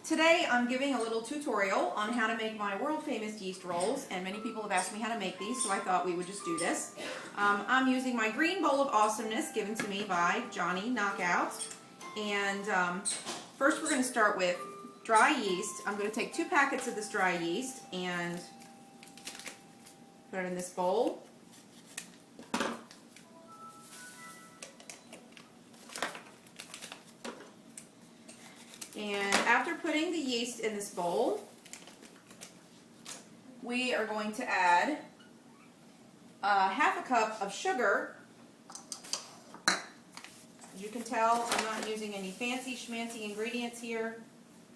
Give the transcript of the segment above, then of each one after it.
Today I'm giving a little tutorial on how to make my world famous yeast rolls, and many people have asked me how to make these, so I thought we would just do this. I'm using my green bowl of awesomeness given to me by Johnny Knockout, and first we're going to start with dry yeast. I'm going to take 2 packets of this dry yeast and put it in this bowl. And after putting the yeast in this bowl, we are going to add half a cup of sugar. As you can tell, I'm not using any fancy schmancy ingredients here.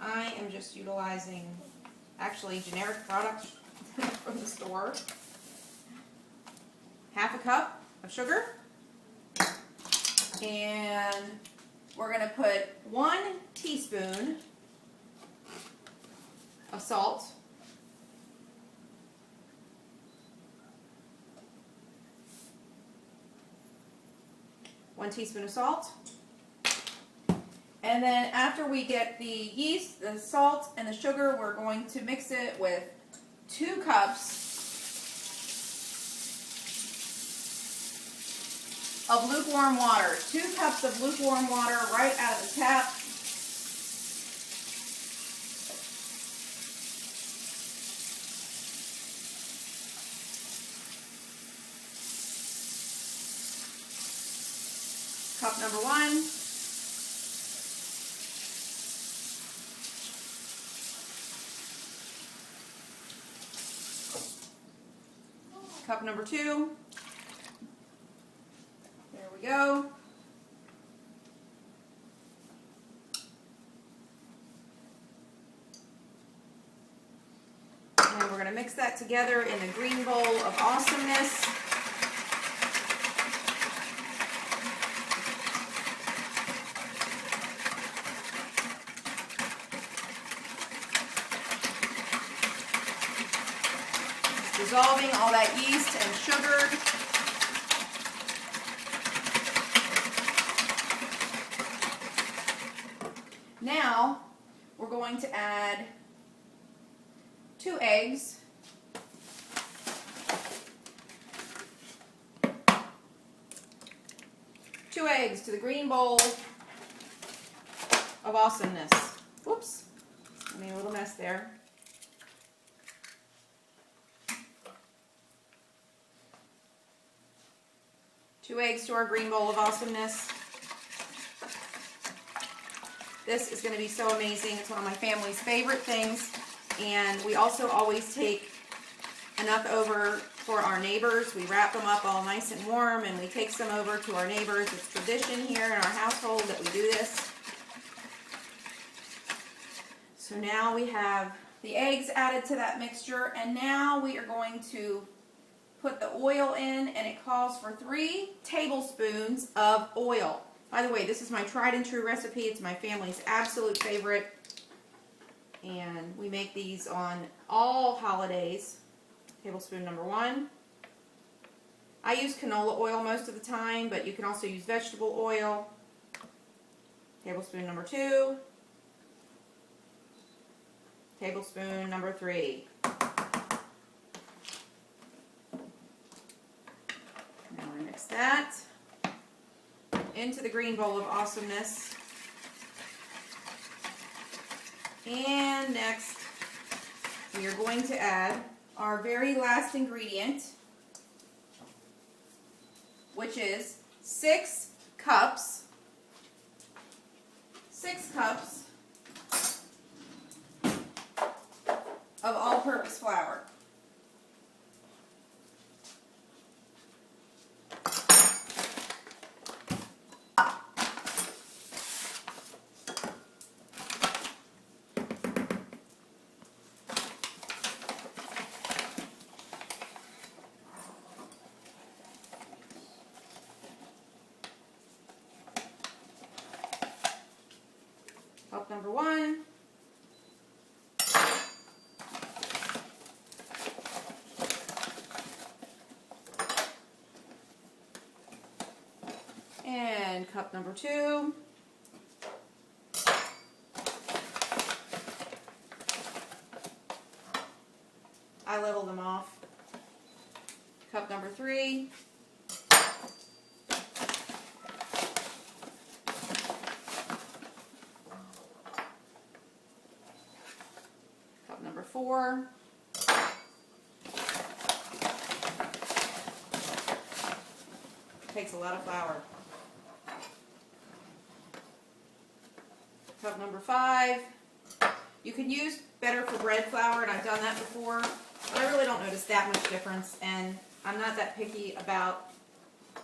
I am just utilizing actually generic products from the store. Half a cup of sugar. And we're going to put 1 teaspoon of salt. One teaspoon of salt. And then after we get the yeast, the salt, and the sugar, we're going to mix it with 2 cups of lukewarm water. 2 cups of lukewarm water right out of the tap. Cup number 1. Cup number 2. There we go. And we're going to mix that together in the green bowl of awesomeness. Dissolving all that yeast and sugar. Now we're going to add 2 eggs. Two eggs to the green bowl of awesomeness. Whoops, I made a little mess there. Two eggs to our green bowl of awesomeness. This is going to be so amazing. It's one of my family's favorite things. And we also always take enough over for our neighbors. We wrap them up all nice and warm and we take some over to our neighbors. It's tradition here in our household that we do this. So now we have the eggs added to that mixture, and now we are going to put the oil in, and it calls for 3 tablespoons of oil. By the way, this is my tried and true recipe. It's my family's absolute favorite. And we make these on all holidays. Tablespoon number 1. I use canola oil most of the time, but you can also use vegetable oil. Tablespoon number 2. Tablespoon number 3. That into the green bowl of awesomeness. And next we are going to add our very last ingredient, which is 6 cups of all-purpose flour. Cup number 1. And cup number 2. I leveled them off. Cup number 3. Cup number 4. Takes a lot of flour. Cup number 5. You can use better for bread flour, and I've done that before, but I really don't notice that much difference, and I'm not that picky about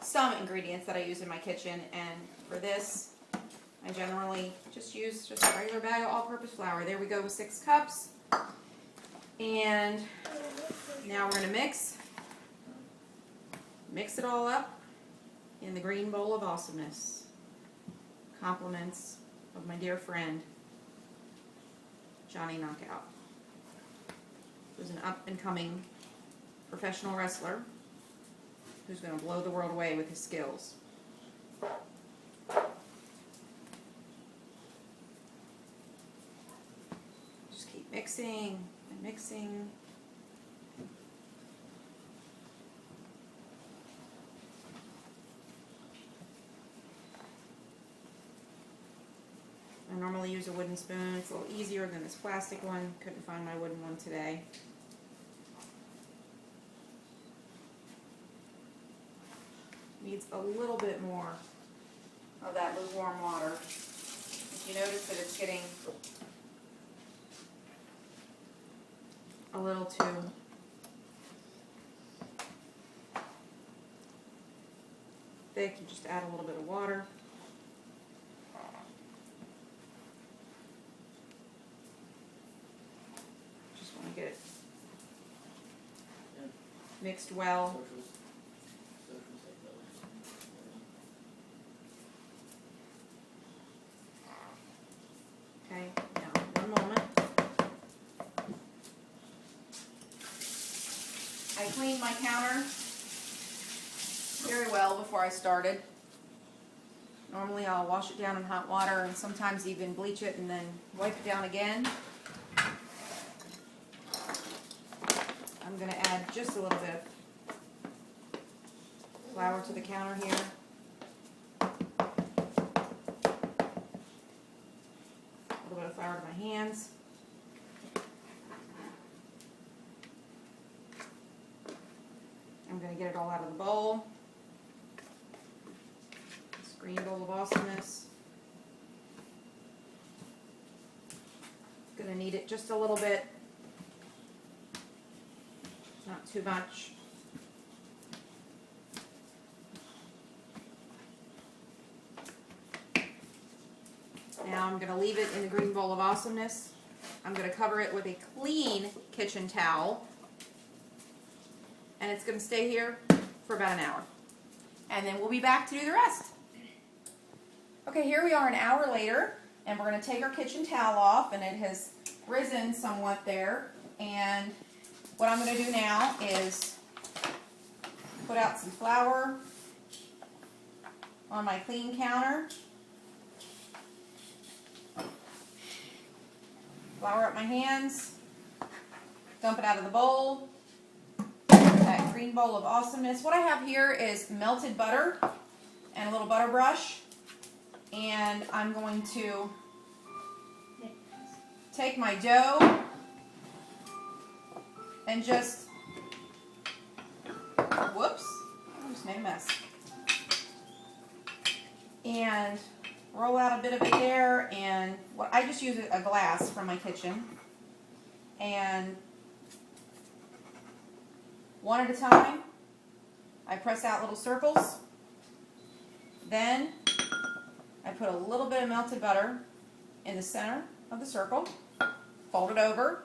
some ingredients that I use in my kitchen, and for this, I generally just use just a regular bag of all-purpose flour. There we go with 6 cups, and now we're going to mix it all up in the green bowl of awesomeness. Compliments of my dear friend, Johnny Knockout, who's an up-and-coming professional wrestler who's going to blow the world away with his skills. Just keep mixing and mixing. I normally use a wooden spoon. It's a little easier than this plastic one. Couldn't find my wooden one today. Needs a little bit more of that lukewarm water. If you notice that it's getting a little too thick, you just add a little bit of water. Get it mixed well. Okay, now one moment. I cleaned my counter very well before I started. Normally I'll wash it down in hot water and sometimes even bleach it and then wipe it down again. I'm going to add just a little bit of flour to the counter here. A little bit of flour to my hands. I'm going to get it all out of the bowl. This green bowl of awesomeness. Going to knead it just a little bit. Not too much. Now I'm going to leave it in the green bowl of awesomeness. I'm going to cover it with a clean kitchen towel. And it's going to stay here for about an hour. And then we'll be back to do the rest. Okay, here we are an hour later, and we're going to take our kitchen towel off, and it has risen somewhat there. And what I'm going to do now is put out some flour on my clean counter. Flour up my hands. Dump it out of the bowl. That green bowl of awesomeness. What I have here is melted butter and a little butter brush. And I'm going to take my dough and just, whoops, I just made a mess. And roll out a bit of it there, and I just use a glass from my kitchen. And one at a time, I press out little circles. Then I put a little bit of melted butter in the center of the circle, fold it over,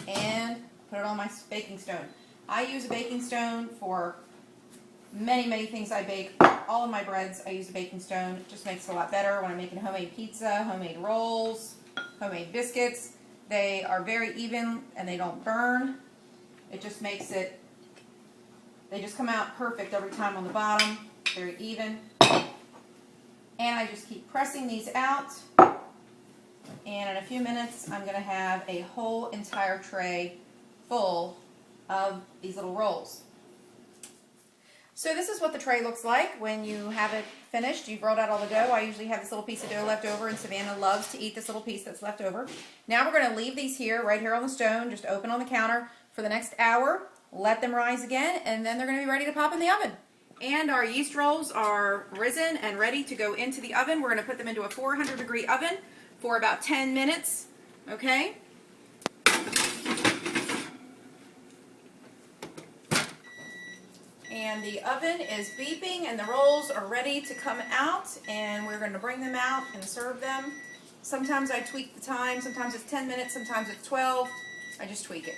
and put it on my baking stone. I use a baking stone for many, many things I bake. All of my breads, I use a baking stone. It just makes it a lot better when I'm making homemade pizza, homemade rolls, homemade biscuits. They are very even and they don't burn. It just makes it, they just come out perfect every time on the bottom, very even. And I just keep pressing these out. And in a few minutes, I'm going to have a whole entire tray full of these little rolls. So this is what the tray looks like when you have it finished. You've rolled out all the dough. I usually have this little piece of dough left over, and Savannah loves to eat this little piece that's left over. Now we're going to leave these here, right here on the stone, just open on the counter for the next hour. Let them rise again, and then they're going to be ready to pop in the oven. And our yeast rolls are risen and ready to go into the oven. We're going to put them into a 400-degree oven for about 10 minutes. Okay? And the oven is beeping and the rolls are ready to come out, and we're going to bring them out and serve them. Sometimes I tweak the time. Sometimes it's 10 minutes, sometimes it's 12. I just tweak it.